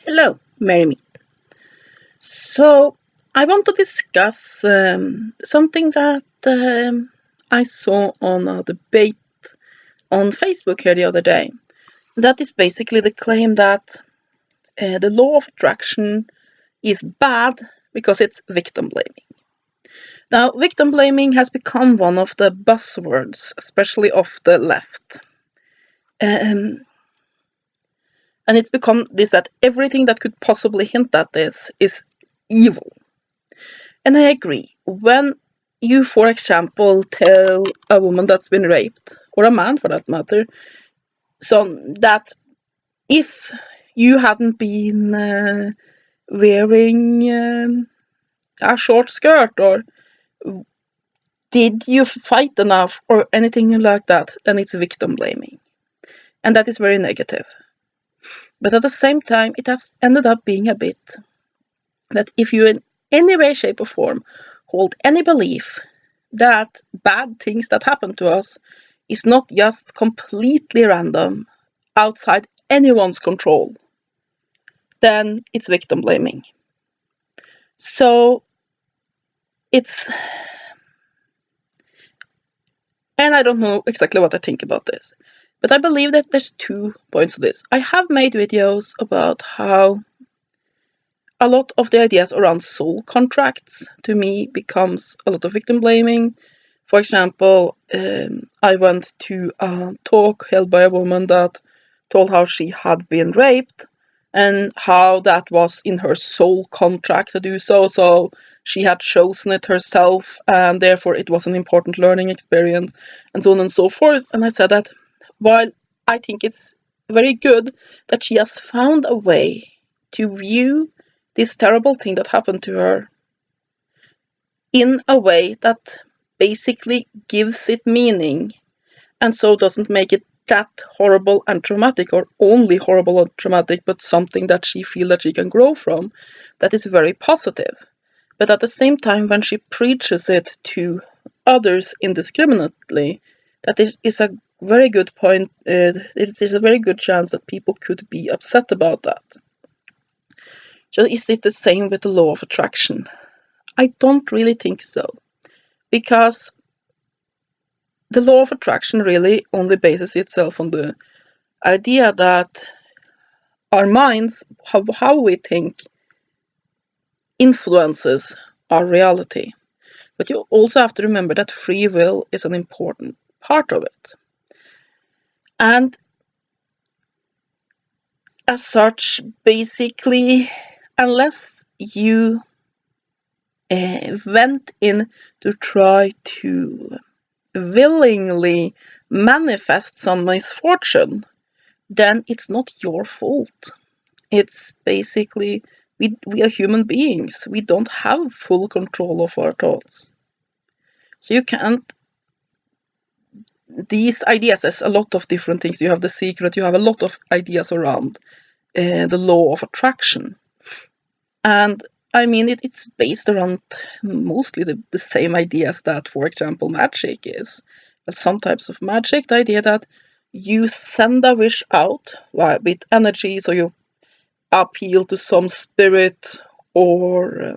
Hello, Mary Me. So, I want to discuss something that I saw on a debate on Facebook here the other day. That is basically the claim that the law of attraction is bad because it's victim blaming. Now, victim blaming has become one of the buzzwords, especially of the left. Um, and it's become this that everything that could possibly hint at this is evil. And I agree. When you, for example, tell a woman that's been raped, or a man for that matter, so that if you hadn't been wearing a short skirt, or did you fight enough, or anything like that, then it's victim blaming. And that is very negative. But at the same time, it has ended up being a bit that if you in any way, shape, or form hold any belief that bad things that happen to us is not just completely random, outside anyone's control, then it's victim blaming. So it's, and I don't know exactly what I think about this, but I believe that there's 2 points to this. I have made videos about how a lot of the ideas around soul contracts to me becomes a lot of victim blaming. For example, I went to a talk held by a woman that told how she had been raped and how that was in her soul contract to do so. So she had chosen it herself, and therefore it was an important learning experience, and so on and so forth. And I said that while I think it's very good that she has found a way to view this terrible thing that happened to her in a way that basically gives it meaning, and so doesn't make it that horrible and traumatic, or only horrible and traumatic, but something that she feels that she can grow from, that is very positive. But at the same time, when she preaches it to others indiscriminately, that is a very good point. It is a very good chance that people could be upset about that. So is it the same with the law of attraction? I don't really think so, because the law of attraction really only bases itself on the idea that our minds, how we think, influences our reality. But you also have to remember that free will is an important part of it. And as such, basically, unless you went in to try to willingly manifest some misfortune, then it's not your fault. It's basically, we are human beings. We don't have full control of our thoughts. So you can't, these ideas, there's a lot of different things. You have The Secret, you have a lot of ideas around the law of attraction. And I mean, it's based around mostly the same ideas that, for example, magic is. But some types of magic, the idea that you send a wish out with energy, so you appeal to some spirit, or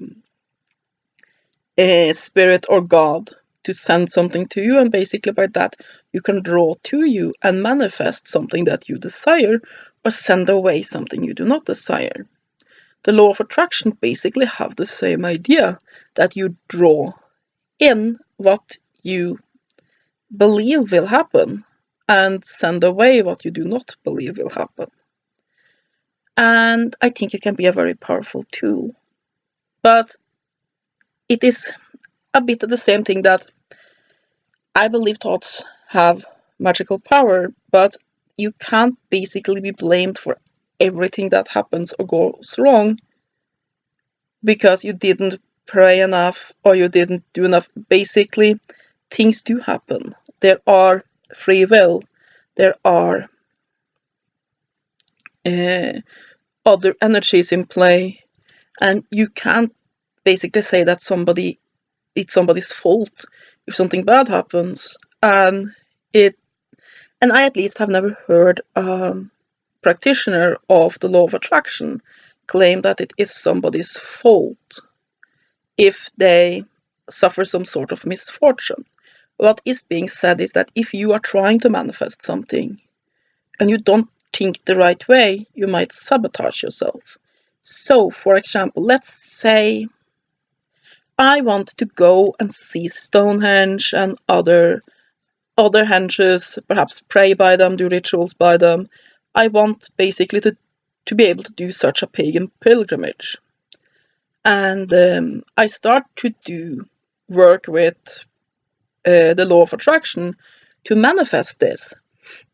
a spirit or God to send something to you, and basically by that you can draw to you and manifest something that you desire, or send away something you do not desire. The law of attraction basically have the same idea, that you draw in what you believe will happen and send away what you do not believe will happen. And I think it can be a very powerful tool. But it is a bit of the same thing, that I believe thoughts have magical power, but you can't basically be blamed for everything that happens or goes wrong because you didn't pray enough or you didn't do enough. Basically, things do happen. There are free will. There are other energies in play, and you can't basically say that it's somebody's fault if something bad happens. And I at least have never heard a practitioner of the law of attraction claim that it is somebody's fault if they suffer some sort of misfortune. What is being said is that if you are trying to manifest something and you don't think the right way, you might sabotage yourself. So, for example, let's say I want to go and see Stonehenge and other henges, perhaps pray by them, do rituals by them. I want basically to be able to do such a pagan pilgrimage. And I start to do work with the law of attraction to manifest this.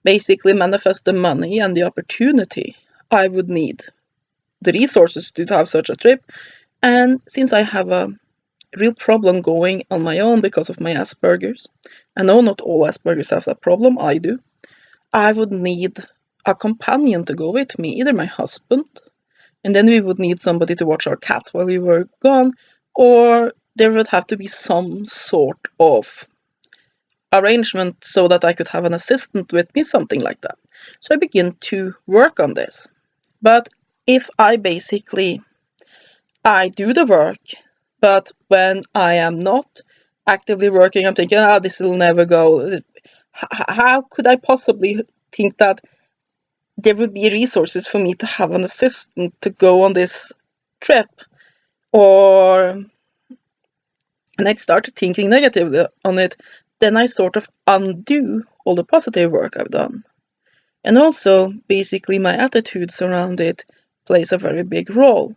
Basically manifest the money and the opportunity I would need, the resources to have such a trip. And since I have a real problem going on my own because of my Asperger's, I know not all Asperger's have that problem, I do, I would need a companion to go with me, either my husband, and then we would need somebody to watch our cat while we were gone, or there would have to be some sort of arrangement so that I could have an assistant with me, something like that. So I begin to work on this. But if I do the work, but when I am not actively working, I'm thinking, this will never go. How could I possibly think that there would be resources for me to have an assistant to go on this trip? And I started thinking negatively on it, then I sort of undo all the positive work I've done. And also, basically, my attitudes around it plays a very big role.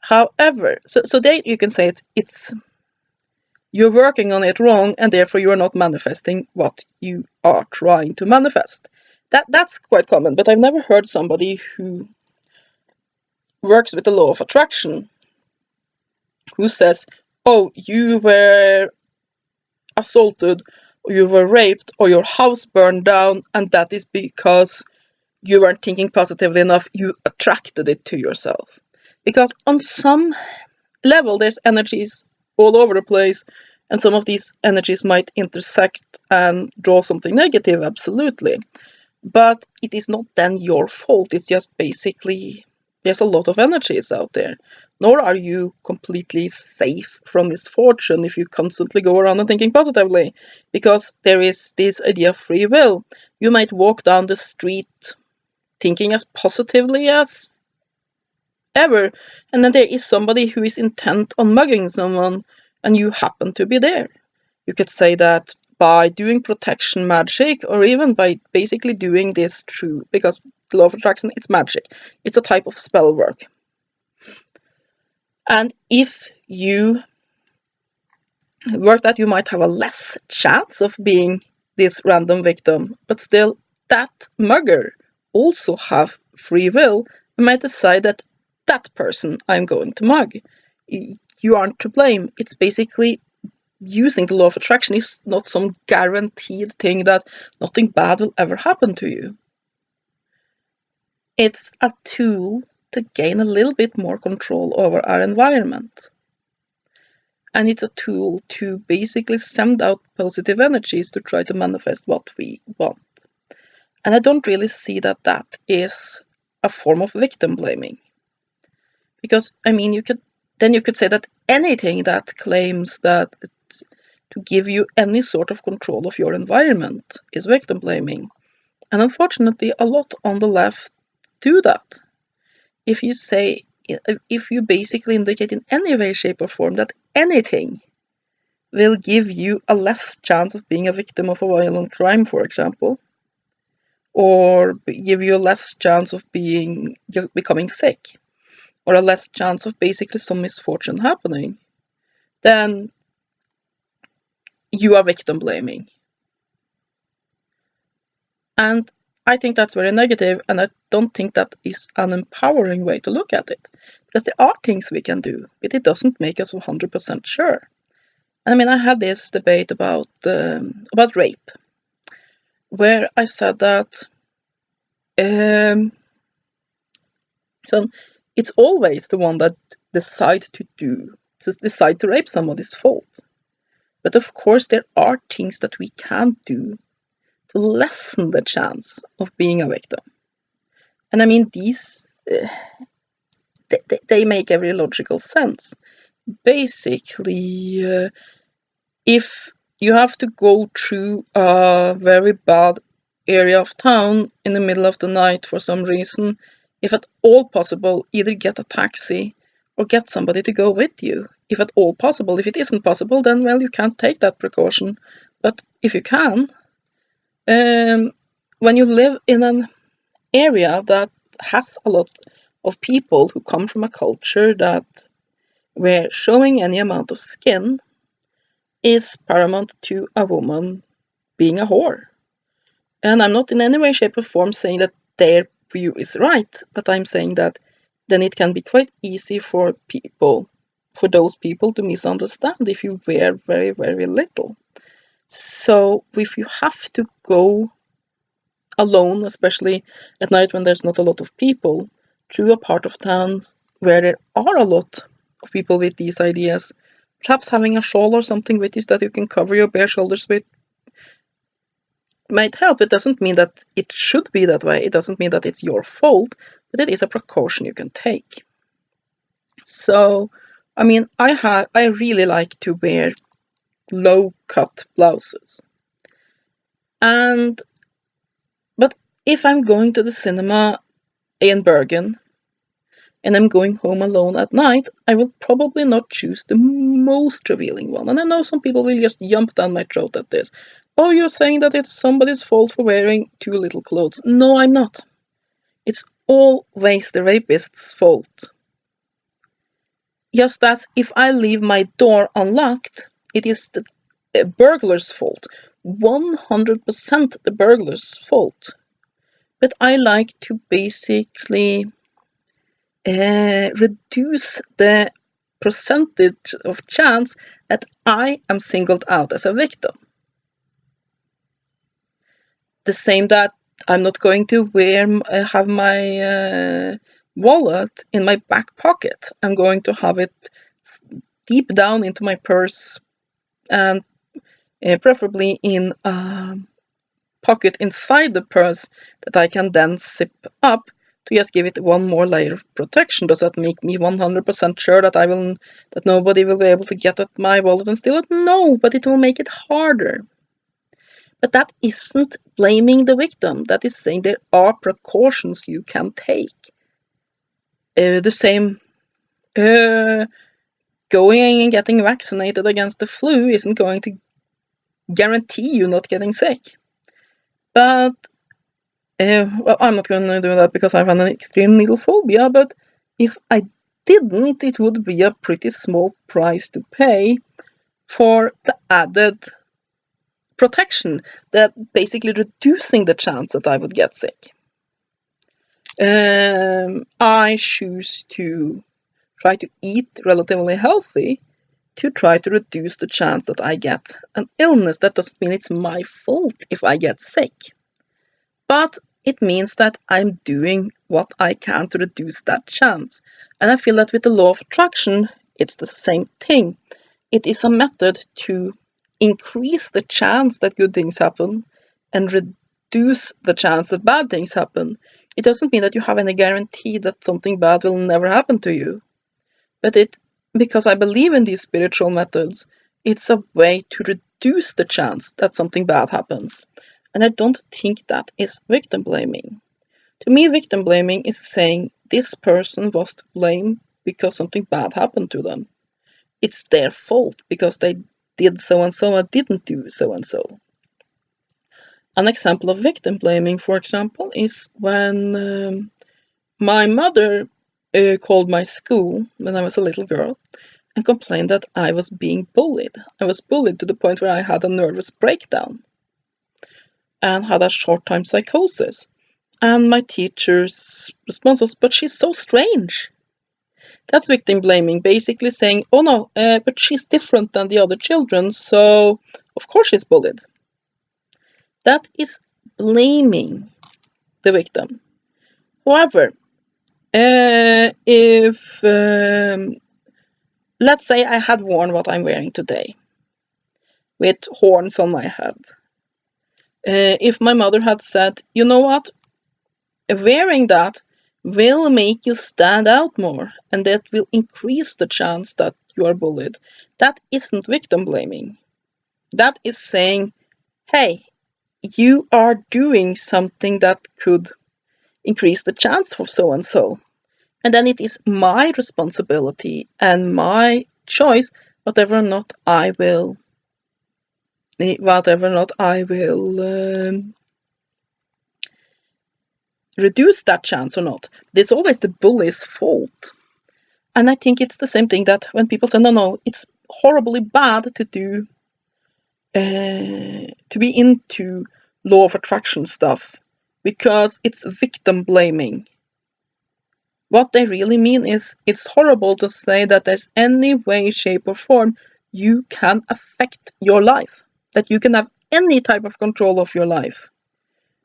However, so there you can say it's you're working on it wrong, and therefore you are not manifesting what you are trying to manifest. That's quite common, but I've never heard somebody who works with the law of attraction who says, oh, you were assaulted, or you were raped, or your house burned down, and that is because you weren't thinking positively enough, you attracted it to yourself. Because on some level, there's energies all over the place, and some of these energies might intersect and draw something negative, absolutely. But it is not then your fault, it's just basically there's a lot of energies out there. Nor are you completely safe from misfortune if you constantly go around and thinking positively, because there is this idea of free will. You might walk down the street thinking as positively as ever, and then there is somebody who is intent on mugging someone, and you happen to be there. You could say that by doing protection magic, or even by basically doing this through, because the law of attraction, it's magic. It's a type of spell work. And if you work that, you might have a less chance of being this random victim, but still, that mugger also have free will and might decide that that person I'm going to mug. You aren't to blame. It's basically using the law of attraction is not some guaranteed thing that nothing bad will ever happen to you. It's a tool to gain a little bit more control over our environment. And it's a tool to basically send out positive energies to try to manifest what we want. And I don't really see that that is a form of victim blaming. Because, I mean, you could say that anything that claims that it's to give you any sort of control of your environment is victim blaming. And unfortunately, a lot on the left do that. If you basically indicate in any way, shape, or form that anything will give you a less chance of being a victim of a violent crime, for example, or give you a less chance of becoming sick, or a less chance of basically some misfortune happening, then you are victim blaming. And I think that's very negative, and I don't think that is an empowering way to look at it. Because there are things we can do, but it doesn't make us 100% sure. I mean, I had this debate about rape, where I said that so it's always the one that decide to rape somebody's fault. But of course, there are things that we can do to lessen the chance of being a victim. And I mean, these they make every logical sense. Basically, if you have to go through a very bad area of town in the middle of the night for some reason, if at all possible, either get a taxi or get somebody to go with you. If at all possible. If it isn't possible, then, well, you can't take that precaution. But if you can, when you live in an area that has a lot of people who come from a culture that where showing any amount of skin is paramount to a woman being a whore. And I'm not in any way, shape, or form saying that their view is right, but I'm saying that then it can be quite easy for those people to misunderstand if you wear very, very little. So if you have to go alone, especially at night when there's not a lot of people, through a part of town where there are a lot of people with these ideas, perhaps having a shawl or something with you that you can cover your bare shoulders with might help. It doesn't mean that it should be that way. It doesn't mean that it's your fault, but it is a precaution you can take. So, I mean, I really like to wear low cut blouses. But if I'm going to the cinema in Bergen and I'm going home alone at night, I will probably not choose the most revealing one. And I know some people will just jump down my throat at this. Oh, you're saying that it's somebody's fault for wearing too little clothes. No, I'm not. It's always the rapist's fault. Just as if I leave my door unlocked, it is the burglar's fault. 100% the burglar's fault. But I like to basically reduce the percentage of chance that I am singled out as a victim. The same that I'm not going to have my wallet in my back pocket. I'm going to have it deep down into my purse and preferably in a pocket inside the purse that I can then zip up to just give it one more layer of protection. Does that make me 100% sure that nobody will be able to get at my wallet and steal it? No, but it will make it harder. But that isn't blaming the victim. That is saying there are precautions you can take. The same, going and getting vaccinated against the flu isn't going to guarantee you not getting sick. But, well, I'm not going to do that because I have an extreme needle phobia, but if I didn't, it would be a pretty small price to pay for the added protection, that basically reducing the chance that I would get sick. I choose to try to eat relatively healthy to try to reduce the chance that I get an illness. That doesn't mean it's my fault if I get sick, but it means that I'm doing what I can to reduce that chance. And I feel that with the law of attraction, it's the same thing. It is a method to increase the chance that good things happen and reduce the chance that bad things happen. It doesn't mean that you have any guarantee that something bad will never happen to you. But because I believe in these spiritual methods, it's a way to reduce the chance that something bad happens. And I don't think that is victim blaming. To me, victim blaming is saying this person was to blame because something bad happened to them. It's their fault because they did so and so and didn't do so and so. An example of victim blaming, for example, is when my mother called my school when I was a little girl and complained that I was being bullied. I was bullied to the point where I had a nervous breakdown and had a short-time psychosis. And my teacher's response was, "But she's so strange." That's victim blaming, basically saying, oh no, but she's different than the other children, so of course she's bullied. That is blaming the victim. However, if let's say I had worn what I'm wearing today, with horns on my head, if my mother had said, you know what, wearing that will make you stand out more, and that will increase the chance that you are bullied. That isn't victim blaming. That is saying, hey, you are doing something that could increase the chance for so and so. And then it is my responsibility and my choice whether or not I will reduce that chance or not. It's always the bully's fault. And I think it's the same thing that when people say, no, it's horribly bad to do, to be into law of attraction stuff because it's victim blaming. What they really mean is it's horrible to say that there's any way, shape, or form you can affect your life, that you can have any type of control of your life.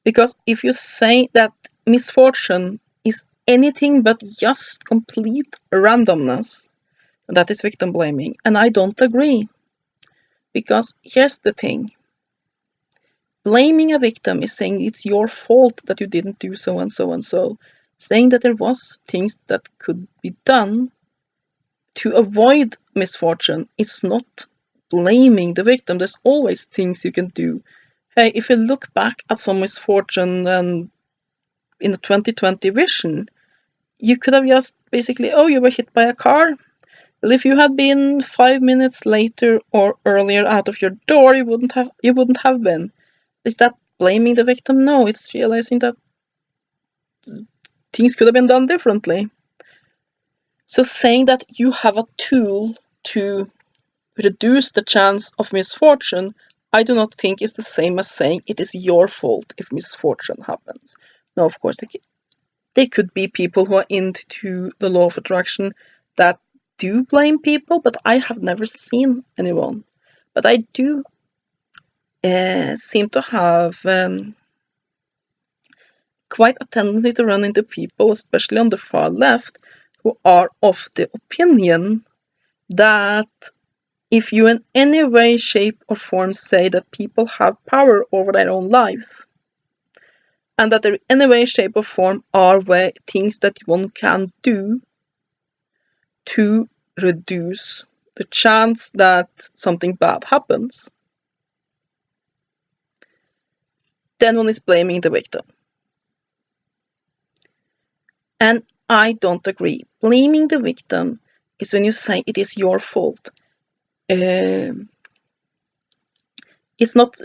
Because if you say that misfortune is anything but just complete randomness, that is victim blaming. And I don't agree. Because here's the thing. Blaming a victim is saying it's your fault that you didn't do so and so and so. Saying that there was things that could be done to avoid misfortune is not blaming the victim. There's always things you can do. Hey, if you look back at some misfortune and in the 2020 vision, you could have just basically, you were hit by a car. Well, if you had been 5 minutes later or earlier out of your door, you wouldn't have been. Is that blaming the victim? No, it's realizing that things could have been done differently. So saying that you have a tool to reduce the chance of misfortune, I do not think is the same as saying it is your fault if misfortune happens. Now, of course, there could be people who are into the law of attraction that do blame people, but I have never seen anyone. But I do seem to have quite a tendency to run into people, especially on the far left, who are of the opinion that if you in any way, shape, or form say that people have power over their own lives, and that there in any way, shape, or form are things that one can do to reduce the chance that something bad happens, then one is blaming the victim. And I don't agree. Blaming the victim is when you say it is your fault. It's not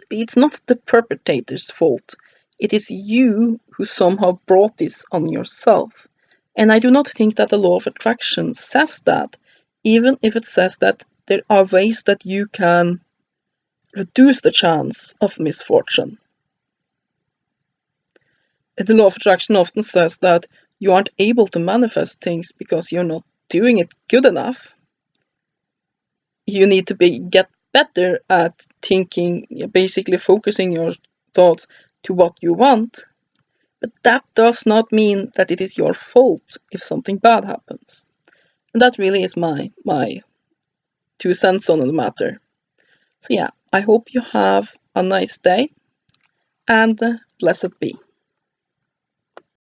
the perpetrator's fault. It is you who somehow brought this on yourself. And I do not think that the law of attraction says that, even if it says that there are ways that you can reduce the chance of misfortune. And the law of attraction often says that you aren't able to manifest things because you're not doing it good enough. You need to get better at thinking, basically focusing your thoughts to what you want. But that does not mean that it is your fault if something bad happens. And that really is my 2 cents on the matter. So yeah, I hope you have a nice day, and blessed be.